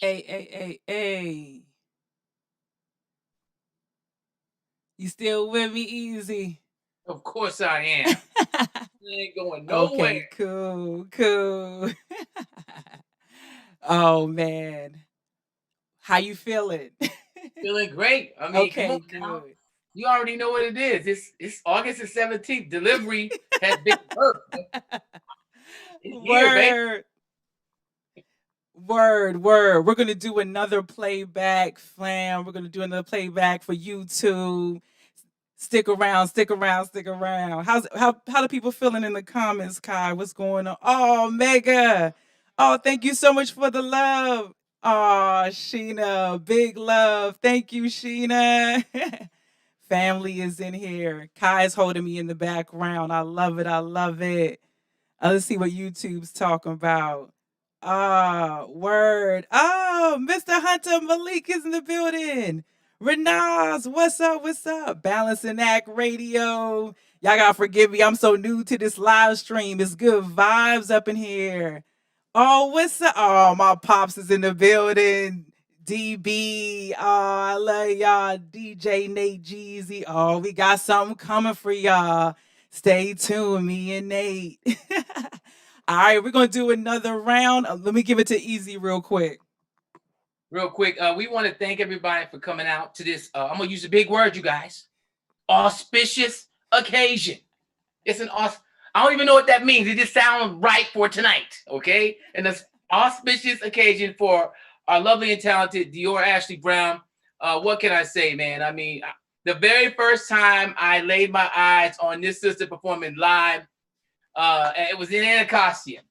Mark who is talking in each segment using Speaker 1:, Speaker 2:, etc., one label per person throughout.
Speaker 1: Hey, hey, hey, hey. You still with me, Easy?
Speaker 2: Of course I am. I ain't going nowhere.
Speaker 1: Okay, cool, cool. Oh man, how you feeling?
Speaker 2: Feeling great. I mean, come on
Speaker 1: Okay,
Speaker 2: now.
Speaker 1: good.
Speaker 2: You already know what it is. It's August the 17th. Delivery has been birthed. It's here, baby.
Speaker 1: Word, word. We're gonna do another playback, fam. We're gonna do another playback for YouTube. Stick around, stick around, stick around. How the people feeling in the comments, Kai? What's going on? Oh, Mega. Oh, thank you so much for the love. Oh, Sheena, big love. Thank you, Sheena. Family is in here. Kai is holding me in the background. I love it. I love it. Let's see what YouTube's talking about. Ah, word. Oh, Mr. Hunter Malik is in the building. Renaz, what's up? What's up? Balancing Act Radio. Y'all gotta forgive me. I'm so new to this live stream. It's good vibes up in here. Oh, what's up? Oh, my pops is in the building. DB. Oh, I love y'all. DJ Nate Jeezy. Oh, we got something coming for y'all. Stay tuned, me and Nate. All right, we're gonna do another round. Let me give it to Easy real quick.
Speaker 2: Real quick, we want to thank everybody for coming out to this. I'm gonna use a big word, you guys. Auspicious occasion. It's an I don't even know what that means. It just sounds right for tonight, okay? And this auspicious occasion for our lovely and talented Dior Ashley Brown. What can I say, man? I mean, the very first time I laid my eyes on this sister performing live, it was in Anacostia.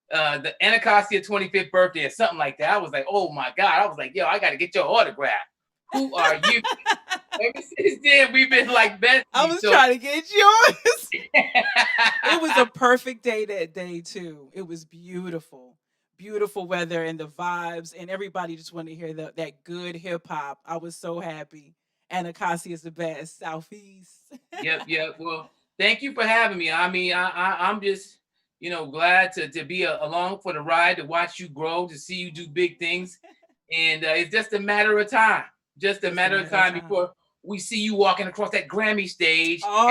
Speaker 2: The Anacostia 25th birthday or something like that. I was like, oh my God. I was like, yo, I got to get your autograph. Who are you? Ever since then, we've been like besties.
Speaker 1: I was trying to get yours. It was a perfect day that day, too. It was beautiful. Beautiful weather and the vibes, and everybody just wanted to hear that good hip hop. I was so happy. Anacostia is the best. Southeast.
Speaker 2: Yep. Well, thank you for having me. I mean, I'm just, glad to be along for the ride, to watch you grow, to see you do big things. And it's just a matter of time. Just a matter of time before we see you walking across that Grammy stage.
Speaker 1: Oh,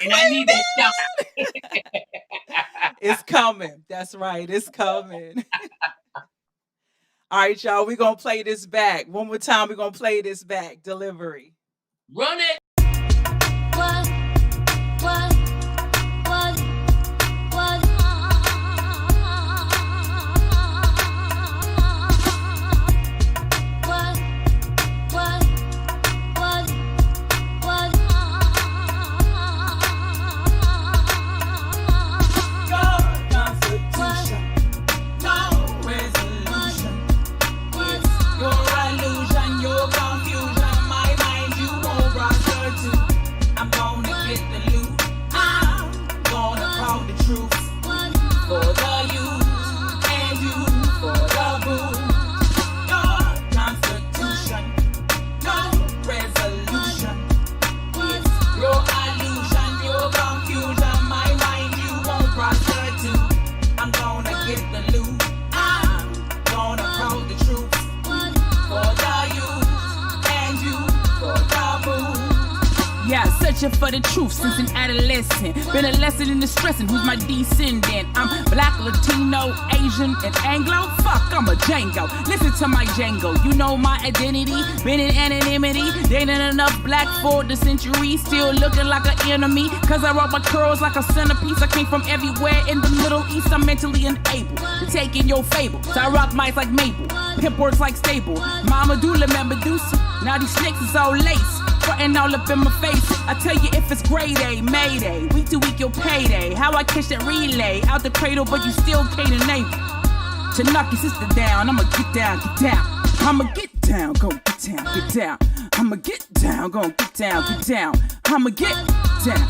Speaker 2: and I need that shot.
Speaker 1: It's coming. That's right. It's coming. All right, y'all. We're going to play this back. One more time. We're going to play this back. Delivery.
Speaker 2: Run it.
Speaker 3: For the truth since an adolescent. Been a lesson in the stressing. Who's my descendant? I'm black, Latino, Asian, and Anglo. Fuck, I'm a Django. Listen to my Django. You know my identity. Been in anonymity. Dating enough black for the century. Still looking like an enemy. Cause I rock my curls like a centerpiece. I came from everywhere in the Middle East. I'm mentally unable to take in your fable. So I rock mics like Mabel. Pimp works like stable. Mama do remember Medusa. Now these snakes is all lace. Frontin' all up in my face. I tell you if it's grade A, Mayday. Week to week your payday. How I catch that relay. Out the cradle but you still can't enable. To knock your sister down, I'ma get down, get down. I'ma get down, go get down, get down. I'ma get down, go get down, get down. I'ma get down.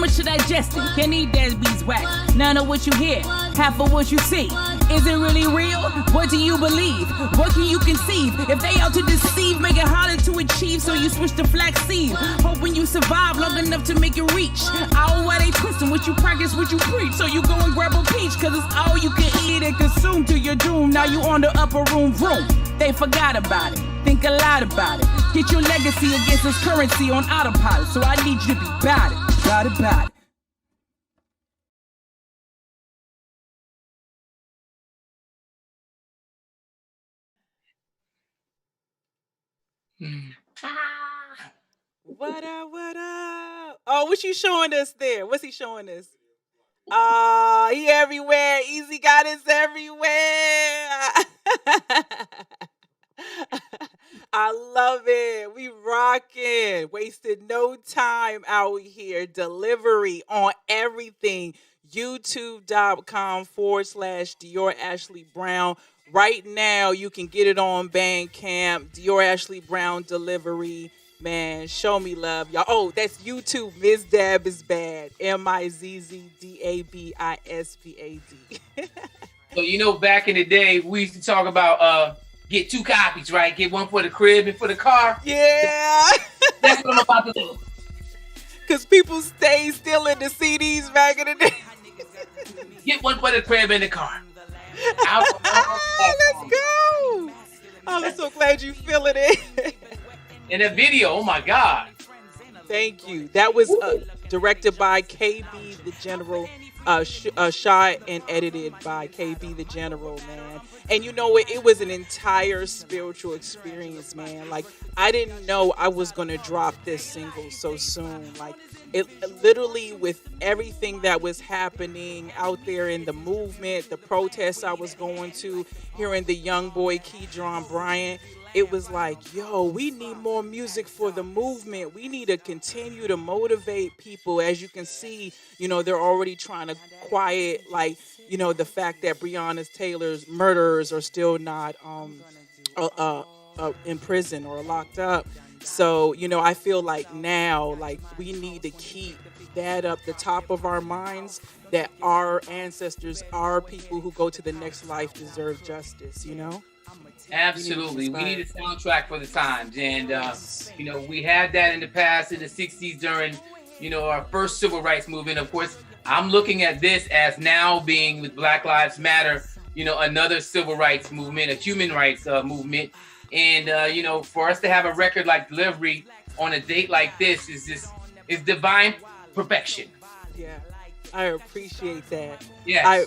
Speaker 3: much to digest it. Can't eat that beeswax. None of what you hear, half of what you see. Is it really real? What do you believe? What can you conceive? If they out to deceive, make it harder to achieve, so you switch to flaxseed. Hoping you survive long enough to make it reach. All while they twisting what you practice, what you preach. So you go and grab a peach, cause it's all you can eat and consume to your doom. Now you on the upper room. They forgot about it. Think a lot about it. Get your legacy against this currency on autopilot. So I need you to be about it. About it.
Speaker 1: What up? What up? Oh, what you showing us there? What's he showing us? He everywhere. Easy got us everywhere. I love it. We rocking. Wasted no time out here. Delivery on everything. YouTube.com/Dior Ashley Brown. Right now, you can get it on Bandcamp. Dior Ashley Brown delivery. Man, show me love, y'all. Oh, that's YouTube. Ms. Dab is bad. MIZZDABISPAD.
Speaker 2: So, you know, back in the day, we used to talk about get 2 copies, right? Get one for the crib and for the car.
Speaker 1: Yeah.
Speaker 2: That's what I'm about to do.
Speaker 1: Because people stay still in the CDs back in the day.
Speaker 2: Get one for the crib and the car.
Speaker 1: Let's go. I'm so glad you feeling it.
Speaker 2: And the video, oh my God.
Speaker 1: Thank you. That was directed by KB the General, shot and edited by KB the General, man. And you know it was an entire spiritual experience, man. Like, I didn't know I was going to drop this single so soon. Like, it literally, with everything that was happening out there in the movement, the protests I was going to, hearing the young boy Keydron Bryant, it was like, yo, we need more music for the movement. We need to continue to motivate people. As you can see, you know, they're already trying to quiet, like, you know, the fact that Breonna Taylor's murderers are still not in prison or locked up. So, you know, I feel like now, like, we need to keep that up the top of our minds, that our ancestors, our people who go to the next life deserve justice, you know?
Speaker 2: Absolutely. We need a soundtrack for the times. And, you know, we had that in the past, in the 60s during, you know, our first civil rights movement. Of course, I'm looking at this as now being with Black Lives Matter, you know, another civil rights movement, a human rights movement. And, you know, for us to have a record like Delivery on a date like this is divine perfection.
Speaker 1: Yeah, I appreciate that.
Speaker 2: Yes.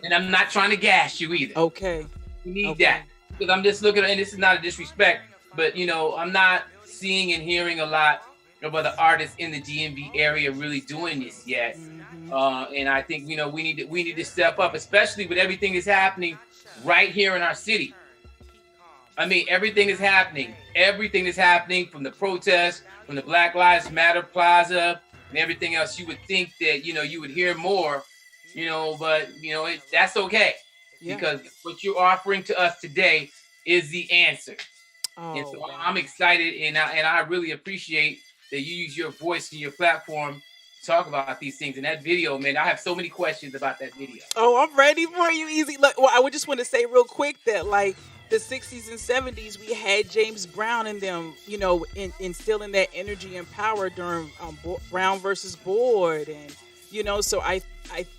Speaker 2: And I'm not trying to gas you either.
Speaker 1: Okay.
Speaker 2: We need that. Because I'm just looking, and this is not a disrespect, but, you know, I'm not seeing and hearing a lot of other artists in the DMV area really doing this yet. Mm-hmm. And I think, you know, we need to step up, especially with everything that's happening right here in our city. I mean, everything is happening. Everything is happening, from the protests, from the Black Lives Matter Plaza, and everything else. You would think that, you know, you would hear more, you know, but, you know, that's okay. Yeah. Because what you're offering to us today is the answer. Oh, and so wow. I'm excited, and I really appreciate that you use your voice and your platform to talk about these things. And that video, man, I have so many questions about that video.
Speaker 1: Oh, I'm ready for you, Easy. Look, well, I would just want to say real quick that, like, the 60s and 70s, we had James Brown in them, you know, instilling that energy and power during Brown versus Board. And, you know, so I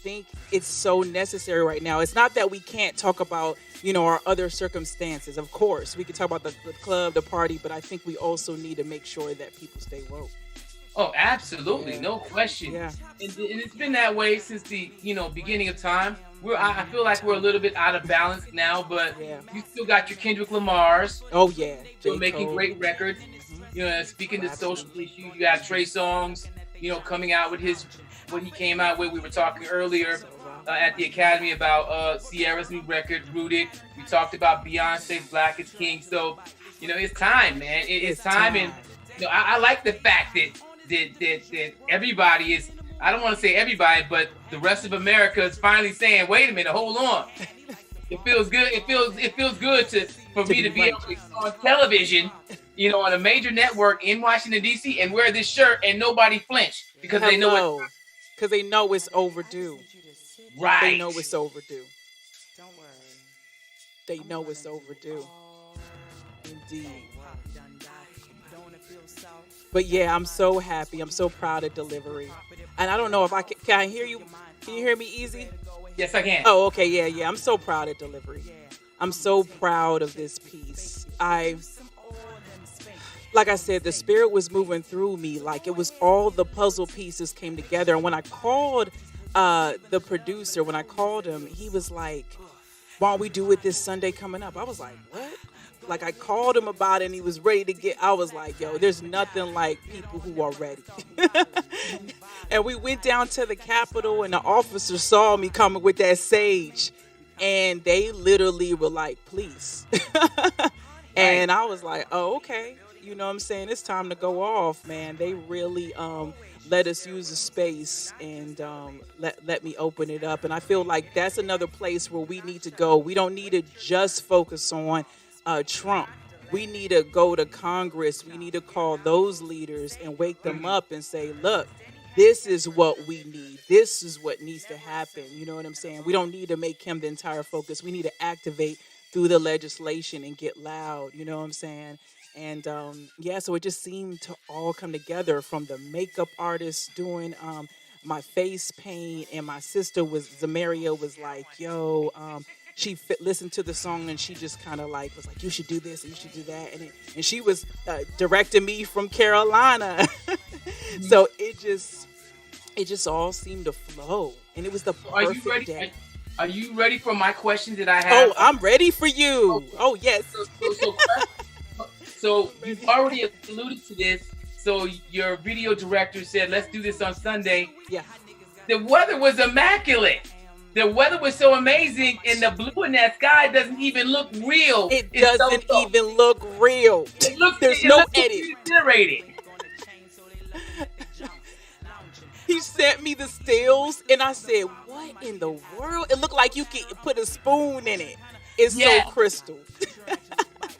Speaker 1: think it's so necessary right now. It's not that we can't talk about, you know, our other circumstances. Of course, we can talk about the club, the party, but I think we also need to make sure that people stay woke.
Speaker 2: Oh, absolutely. Yeah. No question. Yeah. And it's been that way since the, you know, beginning of time. I feel like we're a little bit out of balance now, but you still got your Kendrick Lamars.
Speaker 1: Oh, yeah.
Speaker 2: Still making great records. Mm-hmm. You know, speaking to social issues, you got Trey Songz, you know, coming out with what he came out with. We were talking earlier at the Academy about Sierra's new record, Rooted. We talked about Beyonce's Black is King. So, you know, it's time, man. It's time. And, you know, I like the fact that everybody is, I don't want to say everybody, but the rest of America is finally saying, wait a minute, hold on. It feels good. It feels good for me to be able to on television on a major network in Washington D.C. and wear this shirt and nobody flinch because they know it.
Speaker 1: Hello. Because they know it's overdue.
Speaker 2: Right.
Speaker 1: They know it's overdue. They know it's overdue. Indeed. But yeah, I'm so happy. I'm so proud of Delivery. And I don't know if can I hear you? Can you hear me easy?
Speaker 2: Yes, I can.
Speaker 1: Oh, okay. Yeah. I'm so proud of Delivery. I'm so proud of this piece. Like I said, the spirit was moving through me. Like it was all the puzzle pieces came together. And when I called the producer, when I called him, he was like, why don't we do it this Sunday coming up? I was like, what? Like I called him about it and he was ready to I was like, yo, there's nothing like people who are ready. And we went down to the Capitol and the officers saw me coming with that sage and they literally were like, please. And I was like, oh, okay. You know what I'm saying? It's time to go off, man. They really let us use the space and let me open it up. And I feel like that's another place where we need to go. We don't need to just focus on Trump. We need to go to Congress. We need to call those leaders and wake them up and say, look, this is what we need. This is what needs to happen. You know what I'm saying? We don't need to make him the entire focus. We need to activate through the legislation and get loud. You know what I'm saying? And so it just seemed to all come together, from the makeup artist doing my face paint, and my sister Zamaria was like, yo, she listened to the song and she just kind of like was like, you should do this and you should do that, and she was directing me from Carolina. So it just all seemed to flow, and it was the perfect day.
Speaker 2: Are you ready for my question that I have?
Speaker 1: Oh, I'm ready for you. Okay. Oh yes.
Speaker 2: So you've already alluded to this. So your video director said, let's do this on Sunday.
Speaker 1: Yeah.
Speaker 2: The weather was immaculate. The weather was so amazing, and the blue in that sky doesn't even look real.
Speaker 1: It doesn't even look real. There's no edit. Generated. He sent me the stills, and I said, what in the world? It looked like you could put a spoon in it. It's so crystal.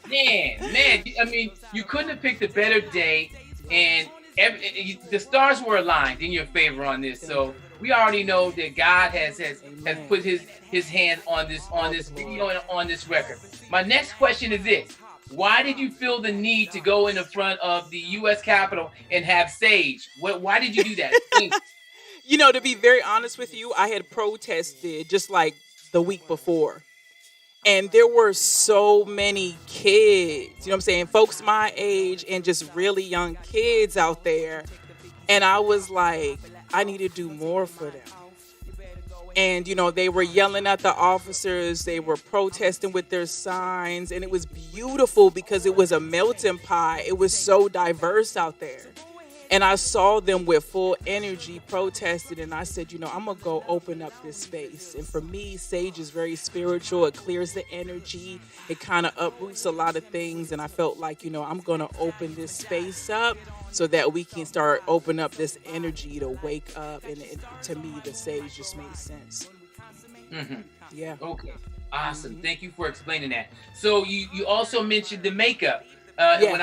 Speaker 2: Man, I mean, you couldn't have picked a better day, and the stars were aligned in your favor on this. So we already know that God has put his hand on this video and on this record. My next question is this: why did you feel the need to go in the front of the U.S. Capitol and have sage? Why did you do that?
Speaker 1: To be very honest with you, I had protested just like the week before. And there were so many kids, you know what I'm saying, folks my age and just really young kids out there. And I was like, I need to do more for them. And, they were yelling at the officers. They were protesting with their signs. And it was beautiful because it was a melting pot. It was so diverse out there. And I saw them with full energy protesting, and I said, I'm going to go open up this space. And for me, sage is very spiritual. It clears the energy. It kind of uproots a lot of things. And I felt like, I'm going to open this space up so that we can start opening up this energy to wake up. And to me, the sage just made sense.
Speaker 2: Mm-hmm.
Speaker 1: Yeah.
Speaker 2: Okay. Awesome. Mm-hmm. Thank you for explaining that. So you also mentioned the makeup. When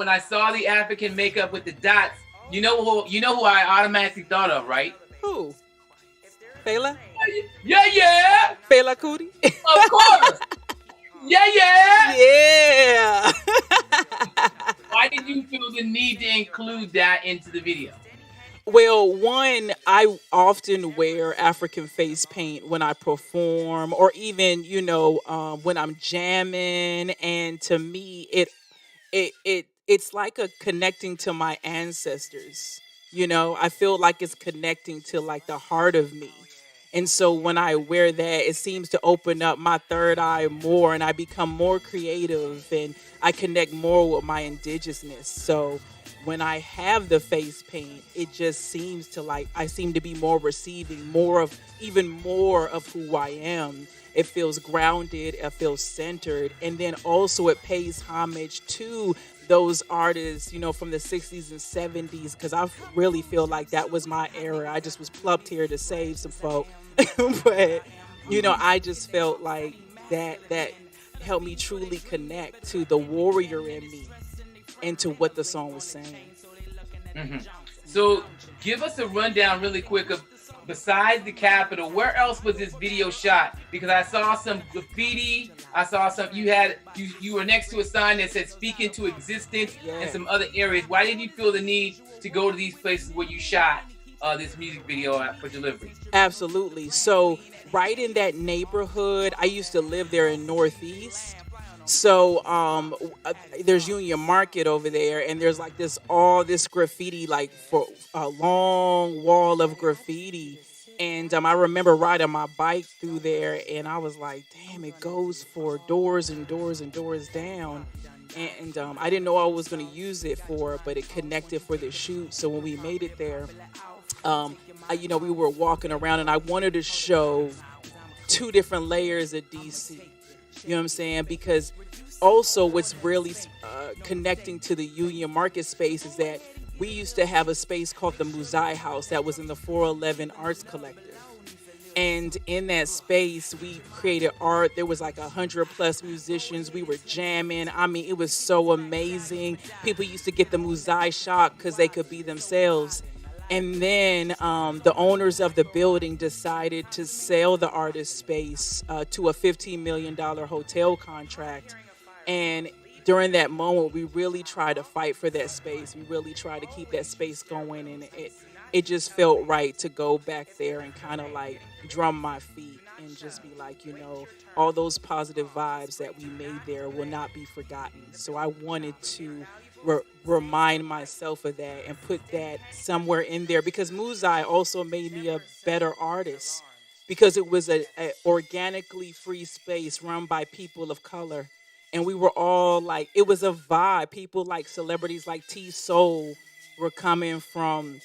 Speaker 2: I saw the African makeup with the dots, you know who I automatically thought of, right?
Speaker 1: Who? Fela?
Speaker 2: Yeah.
Speaker 1: Fela Kuti?
Speaker 2: Of course. Yeah. Why did you feel the need to include that into the video?
Speaker 1: Well, one, I often wear African face paint when I perform, or even, when I'm jamming, and to me, it's like a connecting to my ancestors. I feel like it's connecting to like the heart of me. And so when I wear that, it seems to open up my third eye more, and I become more creative, and I connect more with my indigenousness. So when I have the face paint, it just seems to like, I seem to be more receiving, even more of who I am. It feels grounded, it feels centered. And then also it pays homage to those artists, from the 60s and 70s, because I really feel like that was my era. I just was plucked here to save some folk. But, I just felt like that helped me truly connect to the warrior in me. into what the song was saying.
Speaker 2: Hmm. So give us a rundown really quick of, besides the Capitol, where else was this video shot? Because I saw some graffiti. I saw some, you were next to a sign that said "Speak into Existence" and some other areas. Why did you feel the need to go to these places where you shot this music video for Delivery?
Speaker 1: Absolutely. So right in that neighborhood, I used to live there in Northeast. So there's Union Market over there, and there's like all this graffiti, like for a long wall of graffiti. And I remember riding my bike through there, and I was like, damn, it goes for doors and doors and doors down. And I didn't know I was going to use it for, but it connected for the shoot. So when we made it there, we were walking around, and I wanted to show two different layers of DC. You know what I'm saying? Because also what's really connecting to the Union Market space is that we used to have a space called the Muzai House that was in the 411 Arts Collective. And in that space, we created art. There was like 100+ musicians. We were jamming. I mean, it was so amazing. People used to get the Muzai shock because they could be themselves. And then the owners of the building decided to sell the artist space to a $15 million hotel contract. And during that moment, we really tried to fight for that space. We really tried to keep that space going. And it just felt right to go back there and kind of like drum my feet and just be like, all those positive vibes that we made there will not be forgotten. So I wanted to remind myself of that and put that somewhere in there, because Muzai also made me a better artist, because it was a organically free space run by people of color, and we were all like, it was a vibe. People like celebrities like T Soul were coming from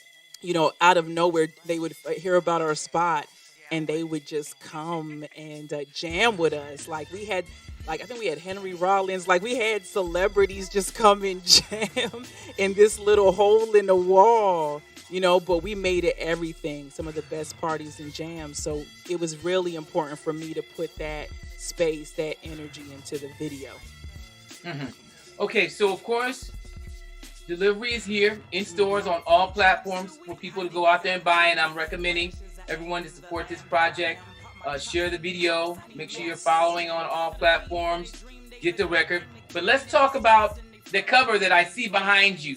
Speaker 1: out of nowhere. They would hear about our spot and they would just come and jam with us. Like we had, I think we had Henry Rollins. Like we had celebrities just come and jam in this little hole in the wall, but we made it everything. Some of the best parties and jams. So it was really important for me to put that space, that energy into the video.
Speaker 2: Mm-hmm. Okay, so of course, Delivery is here in stores on all platforms for people to go out there and buy. And I'm recommending everyone to support this project. Share the video. Make sure you're following on all platforms. Get the record. But let's talk about the cover that I see behind you.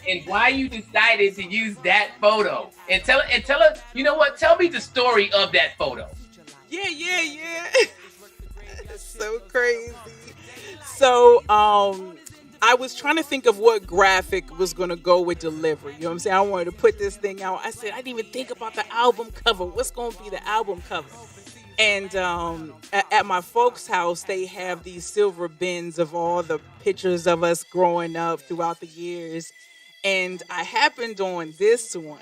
Speaker 2: And why you decided to use that photo. And tell us, you know what? Tell me the story of that photo.
Speaker 1: Yeah. It's so crazy. So, I was trying to think of what graphic was going to go with Delivery. You know what I'm saying? I wanted to put this thing out. I said, I didn't even think about the album cover. What's going to be the album cover? And at my folks' house, they have these silver bins of all the pictures of us growing up throughout the years. And I happened on this one,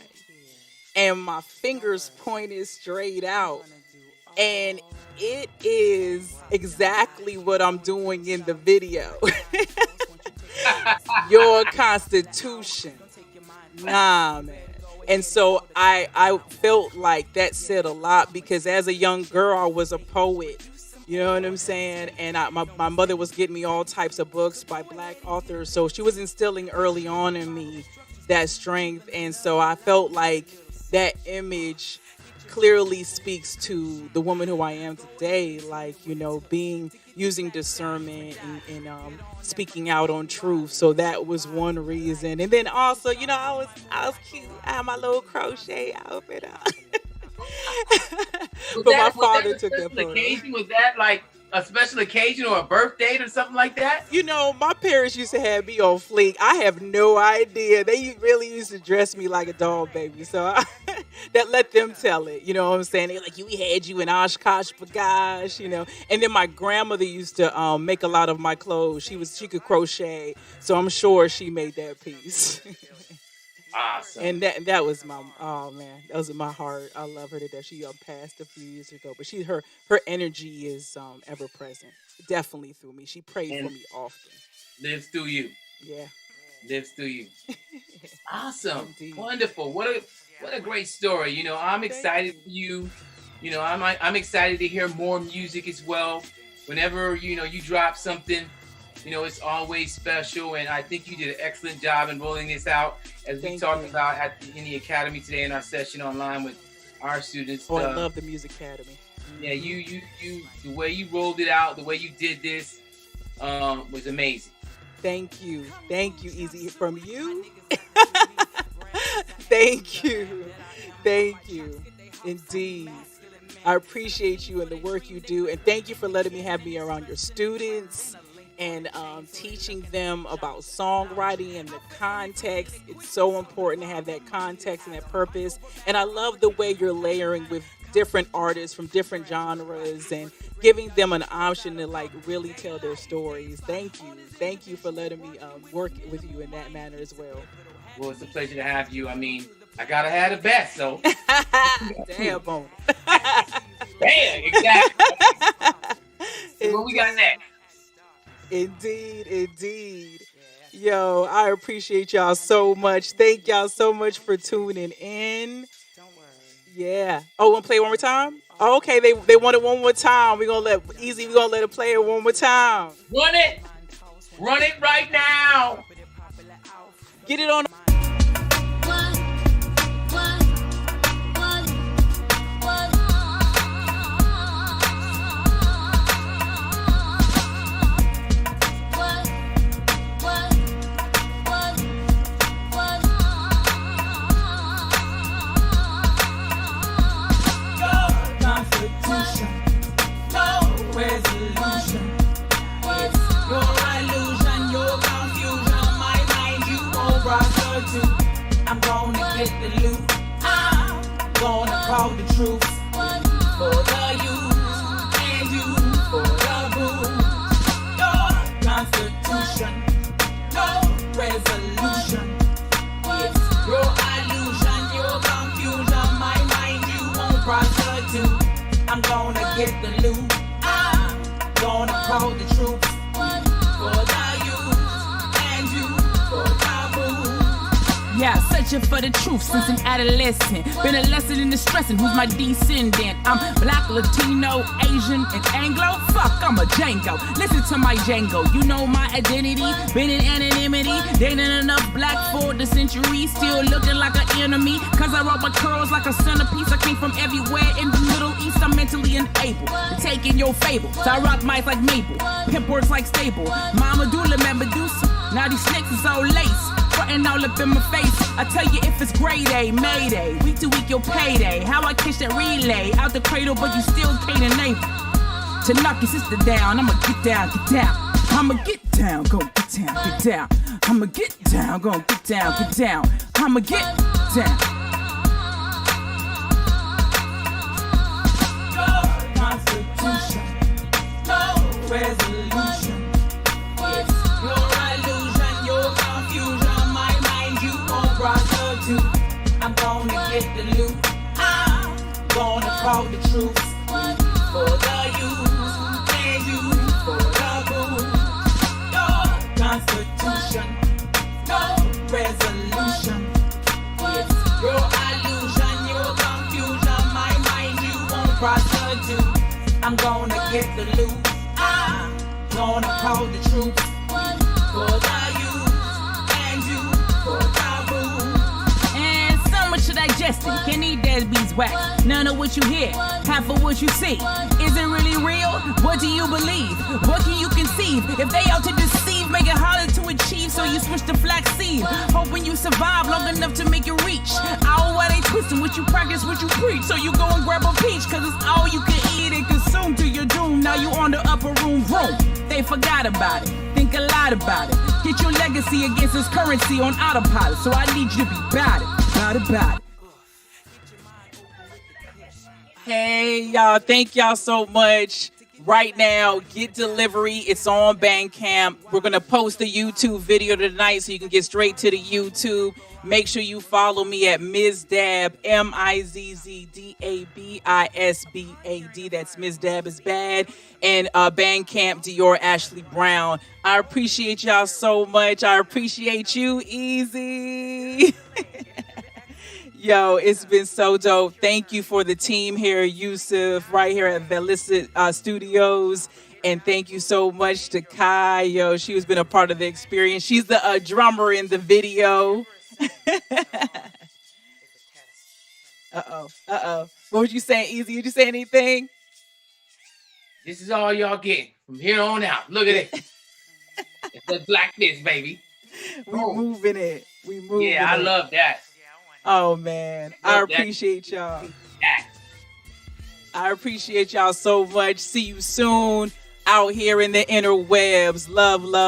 Speaker 1: and my fingers pointed straight out. And it is exactly what I'm doing in the video. Your Constitution. Nah, man. And so I felt like that said a lot, because as a young girl, I was a poet. You know what I'm saying? And my mother was getting me all types of books by Black authors. So she was instilling early on in me that strength. And so I felt like that image clearly speaks to the woman who I am today, like, using discernment and speaking out on truth. So that was one reason. And then also, I was cute. I had my little crochet outfit on. But my father took that photo.
Speaker 2: Was that like a special occasion or a birthday or something like that?
Speaker 1: My parents used to have me on fleek. I have no idea. They really used to dress me like a doll baby. So that let them tell it. You know what I'm saying? They're like, we had you in Oshkosh B'gosh, And then my grandmother used to make a lot of my clothes. She could crochet. So I'm sure she made that piece.
Speaker 2: Awesome.
Speaker 1: And that was that was in my heart. I love her to death. She passed a few years ago, but her energy is ever present, definitely through me. She prayed for me often.
Speaker 2: Lives through you.
Speaker 1: Yeah,
Speaker 2: lives through you. Awesome.
Speaker 1: Indeed.
Speaker 2: Wonderful. What a great story. I'm excited for you. I'm excited to hear more music as well. Whenever you drop something, You know, it's always special, and I think you did an excellent job in rolling this out, as we
Speaker 1: Thank
Speaker 2: talked
Speaker 1: you.
Speaker 2: about in the academy today in our session online with our students.
Speaker 1: Oh, I love the Music Academy.
Speaker 2: Yeah, the way you rolled it out, the way you did this, was amazing.
Speaker 1: Thank you. Thank you, Easy. From you. Thank you. Thank you. Indeed. I appreciate you and the work you do. And thank you for letting me have me around your students and teaching them about songwriting and the context. It's so important to have that context and that purpose. And I love the way you're layering with different artists from different genres and giving them an option to like really tell their stories. Thank you. Thank you for letting me work with you in that manner as well.
Speaker 2: Well, it's a pleasure to have you. I mean, I gotta have the best, so.
Speaker 1: Damn, bone.
Speaker 2: Bam, exactly. So what we got next?
Speaker 1: Indeed, indeed. Yo, I appreciate y'all so much. Thank y'all so much for tuning in. Yeah. Oh, want to play it one more time? Oh, okay, they want it one more time. We're gonna let it play it one more time.
Speaker 2: Run it! Run it right now!
Speaker 1: Get it on.
Speaker 3: I'm gonna get the loot. I'm gonna call the troops for the youth and you for the boo. Your constitution, no resolution. It's your illusion, your confusion. My mind you won't prostitute. I'm gonna get the loot. I'm gonna call the troops for the youth and you for the boo. Yeah, searching for the truth since an adolescent. Been a lesson in the stressing, who's my descendant? I'm black, Latino, Asian, and Anglo. Fuck, I'm a Django. Listen to my Django. You know my identity. Been in anonymity. Dating enough black for the century. Still looking like an enemy. Cause I roll my curls like a centerpiece. I came from everywhere in the Middle East. I'm mentally unable to take in your fables. So I rock mics like Mabel. Pimp words like stable. Mama do remember Medusa. Now these snakes is all lace. Frontin' all up in my face. I tell you if it's grade A, Mayday. Week to week your payday. How I catch that relay out the cradle, but you still can't enable to knock your sister down. I'ma get down, get down. I'ma get down, go get down, get down. I'ma get down, go get down, get down. I'ma get down. Your constitution, no resolution. It's your illusion, your confusion. I'm gonna get the loot. I'm gonna call the troops for the youth and you for the boo. Your constitution, no resolution. It's your illusion, your confusion. My mind you won't prostitute. I'm gonna get the loot. I'm gonna call the troops for the youth and you for the boo. To digest it, can't eat that beeswax. None of what you hear, half of what you see. Is it really real? What do you believe? What can you conceive? If they out to deceive, make it harder to achieve. So you switch to flax seed, hoping you survive long enough to make it reach. All while they twisting what you practice, what you preach. So you go and grab a peach, cause it's all you can eat and consume to your doom. Now you on the upper room. They forgot about it, think a lot about it. Get your legacy against this currency on autopilot. So I need you to be about it. About it.
Speaker 1: Hey, y'all. Thank y'all so much. Right now, get delivery. It's on Bandcamp. We're going to post a YouTube video tonight so you can get straight to the YouTube. Make sure you follow me at Ms. Dab, MIZZDABISBAD. That's Ms. Dab is bad. And Bandcamp, Dior Ashley Brown. I appreciate y'all so much. I appreciate you, Easy. Yo, it's been so dope. Thank you for the team here, Yusuf, right here at Velicit Studios. And thank you so much to Kayo. She has been a part of the experience. She's the drummer in the video. Uh-oh. What was you saying, Easy? Did you say anything?
Speaker 2: This is all y'all getting from here on out. Look at it. It's the blackness, baby.
Speaker 1: We moving it. We moving it.
Speaker 2: Yeah, I love that.
Speaker 1: Oh, man. I appreciate y'all. I appreciate y'all so much. See you soon out here in the interwebs. Love, love.